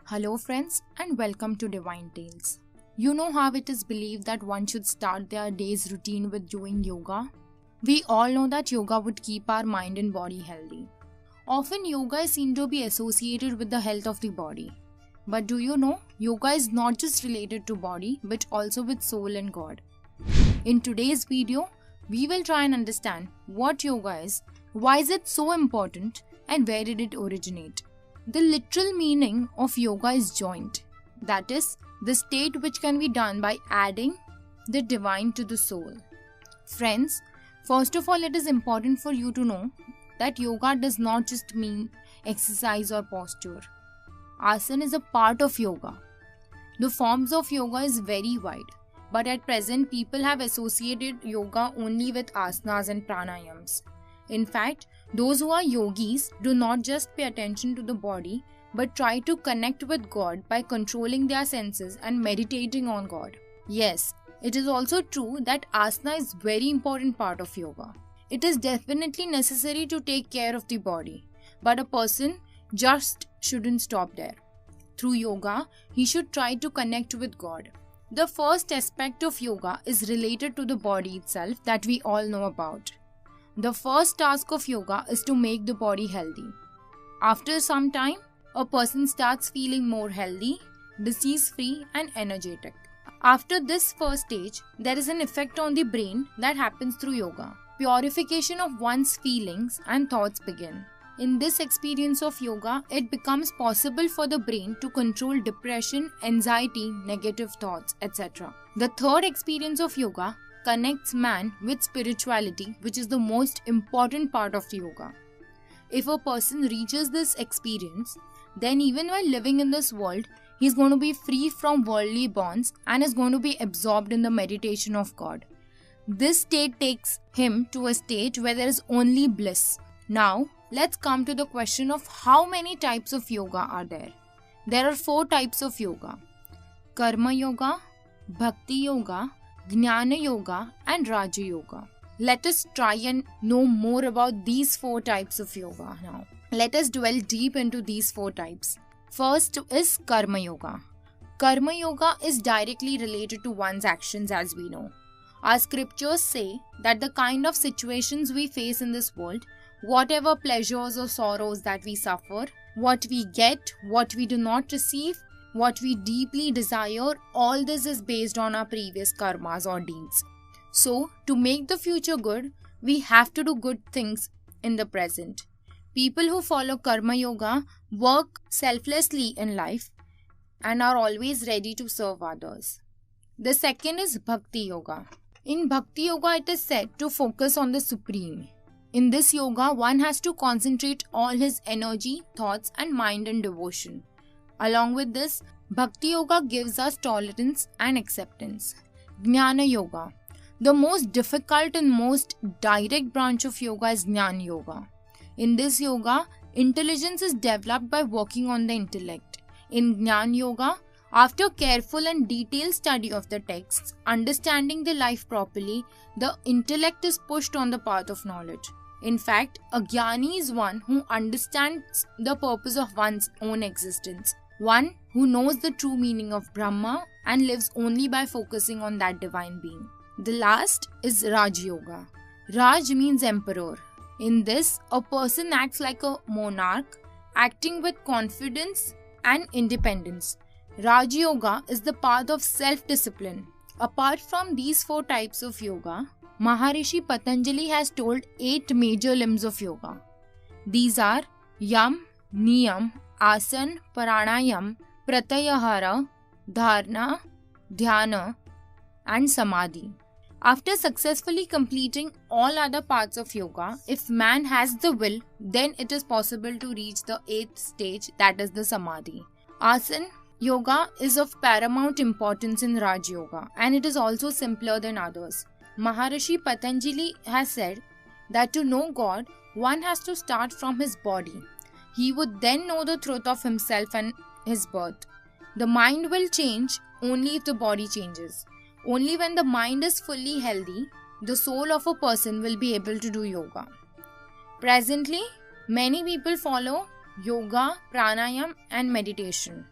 Hello, friends, and welcome to Divine Tales. You know how it is believed that one should start their day's routine with doing yoga? We all know that yoga would keep our mind and body healthy. Often, yoga is seen to be associated with the health of the body. But do you know, yoga is not just related to body but also with soul and God. In today's video, we will try and understand what yoga is, why is it so important, and where did it originate. The literal meaning of yoga is joint, that is, the state which can be done by adding the divine to the soul. Friends, first of all, it is important for you to know that yoga does not just mean exercise or posture. Asana is a part of yoga. The forms of yoga is very wide, but at present people have associated yoga only with asanas and pranayams. In fact, those who are yogis do not just pay attention to the body but try to connect with God by controlling their senses and meditating on God. Yes, it is also true that asana is very important part of yoga. It is definitely necessary to take care of the body, but a person just shouldn't stop there. Through yoga, he should try to connect with God. The first aspect of yoga is related to the body itself that we all know about. The first task of yoga is to make the body healthy. After some time, a person starts feeling more healthy, disease-free and energetic. After this first stage, there is an effect on the brain that happens through yoga. Purification of one's feelings and thoughts begin. In this experience of yoga, it becomes possible for the brain to control depression, anxiety, negative thoughts, etc. The third experience of yoga connects man with spirituality, which is the most important part of yoga. If a person reaches this experience, then even while living in this world, he is going to be free from worldly bonds and is going to be absorbed in the meditation of God. This state takes him to a stage where there is only bliss. Now, let's come to the question of how many types of yoga are there. There are 4 types of yoga: Karma Yoga, Bhakti Yoga, Jnana Yoga and Raja Yoga. Let us try and know more about these 4 types of yoga now. Let us dwell deep into these 4 types. First is Karma Yoga. Karma Yoga is directly related to one's actions, as we know. Our scriptures say that the kind of situations we face in this world, whatever pleasures or sorrows that we suffer, what we get, what we do not receive, what we deeply desire, all this is based on our previous karmas or deeds. So, to make the future good, we have to do good things in the present. People who follow Karma Yoga work selflessly in life and are always ready to serve others. The second is Bhakti Yoga. In Bhakti Yoga, it is said to focus on the Supreme. In this yoga, one has to concentrate all his energy, thoughts and mind in devotion. Along with this, Bhakti Yoga gives us tolerance and acceptance. Jnana Yoga. The most difficult and most direct branch of yoga is Jnana Yoga. In this yoga, intelligence is developed by working on the intellect. In Jnana Yoga, after careful and detailed study of the texts, understanding the life properly, the intellect is pushed on the path of knowledge. In fact, a jnani is one who understands the purpose of one's own existence. One who knows the true meaning of Brahma and lives only by focusing on that divine being. The last is Raj Yoga. Raj means emperor. In this, a person acts like a monarch, acting with confidence and independence. Raj Yoga is the path of self-discipline. Apart from these 4 types of yoga, Maharishi Patanjali has told 8 major limbs of yoga. These are Yam, Niyam, Asana, Pranayam, Pratyahara, Dharana, Dhyana and Samadhi. After successfully completing all other parts of yoga, if man has the will, then it is possible to reach the 8th stage, that is the Samadhi. Asana Yoga is of paramount importance in Raj Yoga and it is also simpler than others. Maharishi Patanjali has said that to know God, one has to start from his body. He would then know the truth of himself and his birth. The mind will change only if the body changes. Only when the mind is fully healthy, the soul of a person will be able to do yoga. Presently, many people follow yoga, pranayam and meditation.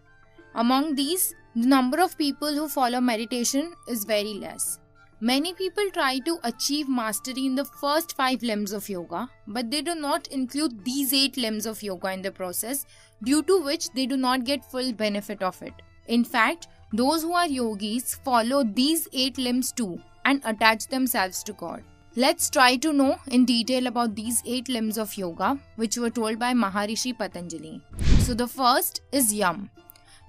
Among these, the number of people who follow meditation is very less. Many people try to achieve mastery in the first 5 limbs of yoga, but they do not include these 8 limbs of yoga in the process, due to which they do not get full benefit of it. In fact, those who are yogis follow these 8 limbs too and attach themselves to God. Let's try to know in detail about these 8 limbs of yoga, which were told by Maharishi Patanjali. So the first is Yam.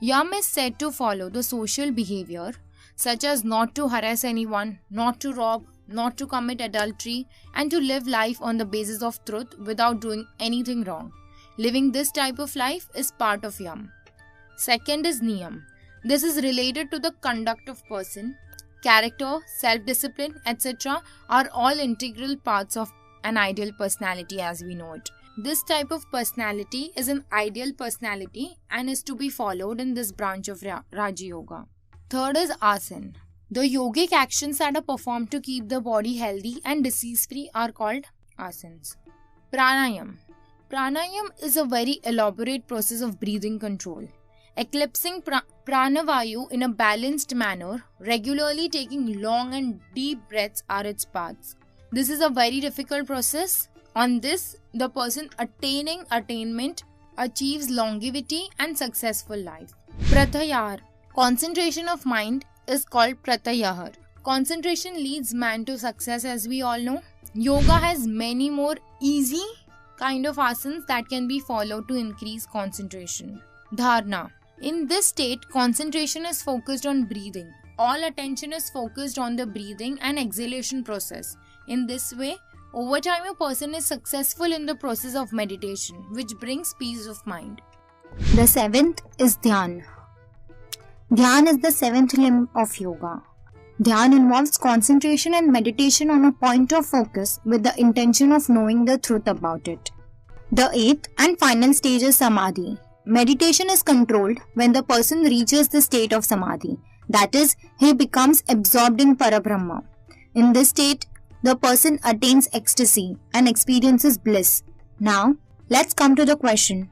Yam is said to follow the social behavior such as not to harass anyone, not to rob, not to commit adultery, and to live life on the basis of truth without doing anything wrong. Living this type of life is part of Yam. Second is Niyam. This is related to the conduct of person. Character, self-discipline, etc. are all integral parts of an ideal personality as we know it. This type of personality is an ideal personality and is to be followed in this branch of Raja Yoga. Third is Asana. The yogic actions that are performed to keep the body healthy and disease-free are called asanas. Pranayam. Pranayam is a very elaborate process of breathing control. Eclipsing pranavayu in a balanced manner, regularly taking long and deep breaths are its paths. This is a very difficult process. On this, the person attaining attainment achieves longevity and successful life. Pratyahar. Concentration of mind is called pratyahar. Concentration leads man to success, as we all know. Yoga has many more easy kind of asanas that can be followed to increase concentration. Dharana. In this state, concentration is focused on breathing. All attention is focused on the breathing and exhalation process. In this way, over time a person is successful in the process of meditation, which brings peace of mind. The 7th is Dhyan. Dhyan is the 7th limb of yoga. Dhyan involves concentration and meditation on a point of focus with the intention of knowing the truth about it. The 8th and final stage is Samadhi. Meditation is controlled when the person reaches the state of Samadhi. That is, he becomes absorbed in Parabrahma. In this state, the person attains ecstasy and experiences bliss. Now, let's come to the question,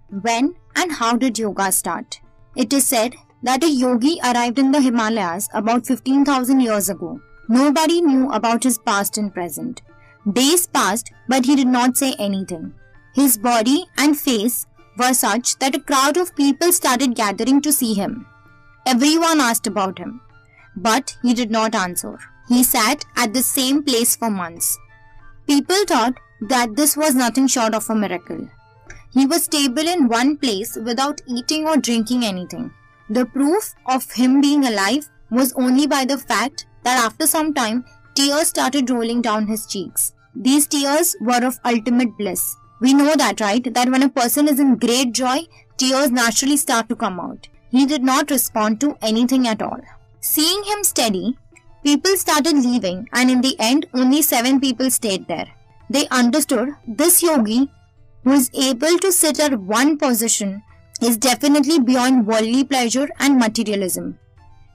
when and how did yoga start? It is said that a yogi arrived in the Himalayas about 15,000 years ago. Nobody knew about his past and present. Days passed, but he did not say anything. His body and face were such that a crowd of people started gathering to see him. Everyone asked about him, but he did not answer. He sat at the same place for months. People thought that this was nothing short of a miracle. He was stable in one place without eating or drinking anything. The proof of him being alive was only by the fact that after some time, tears started rolling down his cheeks. These tears were of ultimate bliss. We know that, right? That when a person is in great joy, tears naturally start to come out. He did not respond to anything at all. Seeing him steady, people started leaving, and in the end, only 7 people stayed there. They understood this yogi, who is able to sit at one position, is definitely beyond worldly pleasure and materialism.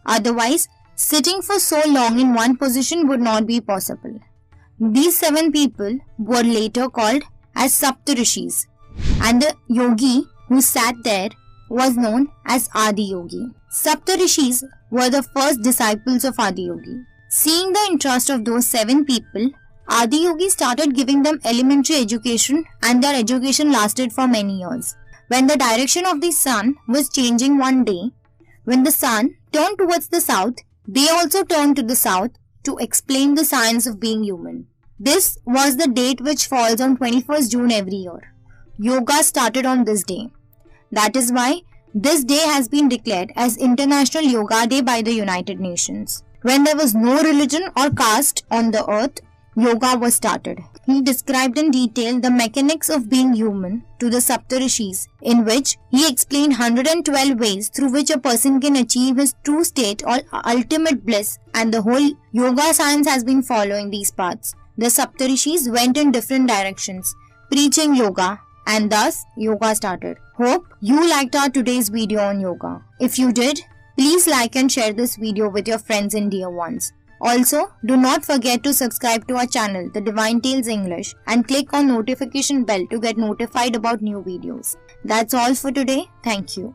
Otherwise, sitting for so long in one position would not be possible. These 7 people were later called as Saptarishis, and the yogi who sat there was known as Adi Yogi. Saptarishis were the first disciples of Adi Yogi. Seeing the interest of those 7 people, Adi Yogi started giving them elementary education, and their education lasted for many years. When the direction of the sun was changing one day, when the sun turned towards the south, they also turned to the south to explain the science of being human. This was the date which falls on 21st June every year. Yoga started on this day. That is why this day has been declared as International Yoga Day by the United Nations. When there was no religion or caste on the earth, yoga was started. He described in detail the mechanics of being human to the Saptarishis, in which he explained 112 ways through which a person can achieve his true state or ultimate bliss, and the whole yoga science has been following these paths. The Saptarishis went in different directions, preaching yoga, and thus yoga started. Hope you liked our today's video on yoga. If you did, please like and share this video with your friends and dear ones. Also, do not forget to subscribe to our channel, The Divine Tales English, and click on notification bell to get notified about new videos. That's all for today. Thank you.